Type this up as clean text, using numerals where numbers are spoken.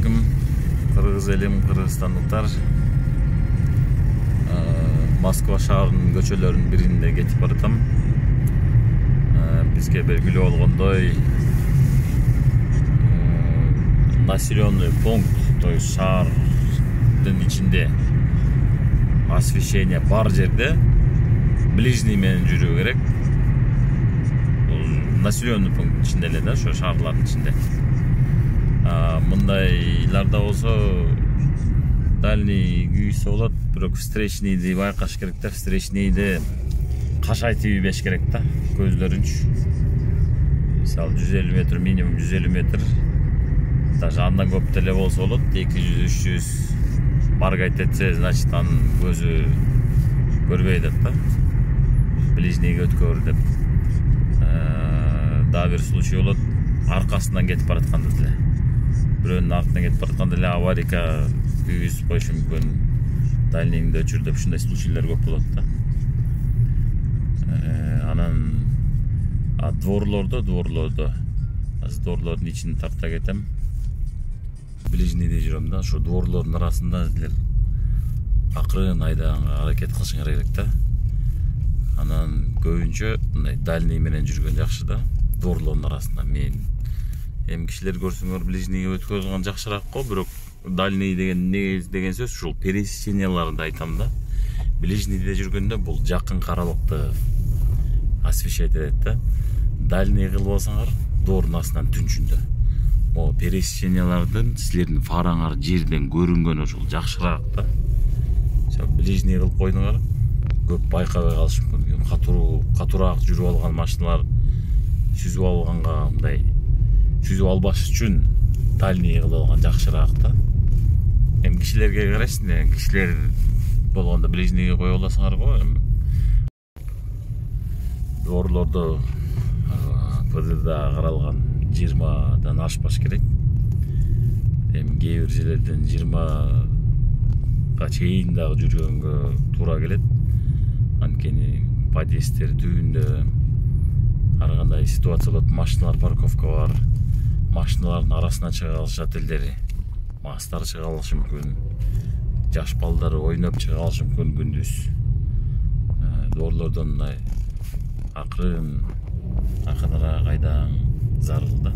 алейкум, Кыргыз элим, кыргызстандыктар. Москва шаарынын көчөлөрүнүн биринде кетип баратам. Бизге белгилүү болгондой, населенный пункт, то есть шаардын ичинде освещение бар жерде ближний менен жүрүү керек. Населенный пункт ичинде эле да, ошо шаарлардын ичинде. Мындайларда болсо дальний күйүүсү болот, бирок встречныйды байкаш керек да, встречныйды кашайтып ийбеш керек да, көздөрүнчү. Мисалы 150 метр, минимум 150 метр. Даже андан көп деле болсо болот, 200-300 маргайт этсе, значит анын көзү көрбөй деп да. Ближнийге өткөр деп. Дагы бир случай болот, аркасынан кетип баратканда деле. Бирөөнүн артынан кетип баратканда деле аварийка күйүүсү коюшу мүмкүн. Дальнийиңди өчүр деп ушундай случайлар көп болот да. Анан дворлордо азыр дворлордун ичин тарта кетем. Ближнийде жүрөм да, ошо дворлордун арасында силер акырын айдаганга аракет кылышыңар керек да. Анан көбүнчө мындай дальний менен жүргөн жакшы да, дворлордун арасында. Мен эми кишилер көрсөңөр ближнийге өткөргөн жакшыраак го, бирок дальний деген не деген сөз ушул пересеченияларды айтам да. Ближнийде жүргөндө бул жакын каралыкты освещать этет да. Дальний кылып алсаңар двордун астынан түнчүндө. Могу пересечениялардын силердин фараңар жерден көрүнгөнү ушул жакшыраак да. Ближний кылып койдуңар, көп байкабай калышы мүмкүн. Катуураак жүрүп алган машиналар сүзүп алганга мындай сүзүп албаш үчүн дальний кылып алган жакшыраак да. Эми кишилерге карайсың, кишилер болгондо ближнийге кое аласыңар го. Дворлордо ПДда каралган 20дан ашпаш керек. Эми кээ бир жерлерден 20га чейин дагы жүргөнгө туура келет. Анткени подъезддер түбүндө ар кандай ситуация болот, машиналар парковка бар. Машиналардын арасына чыга алышат элдери. Мастар чыга алышы мүмкүн. Жаш балдары ойноп чыга алышы мүмкүн күндүз. Доорлордон мындай акырыныраак айдагаң зарыл да.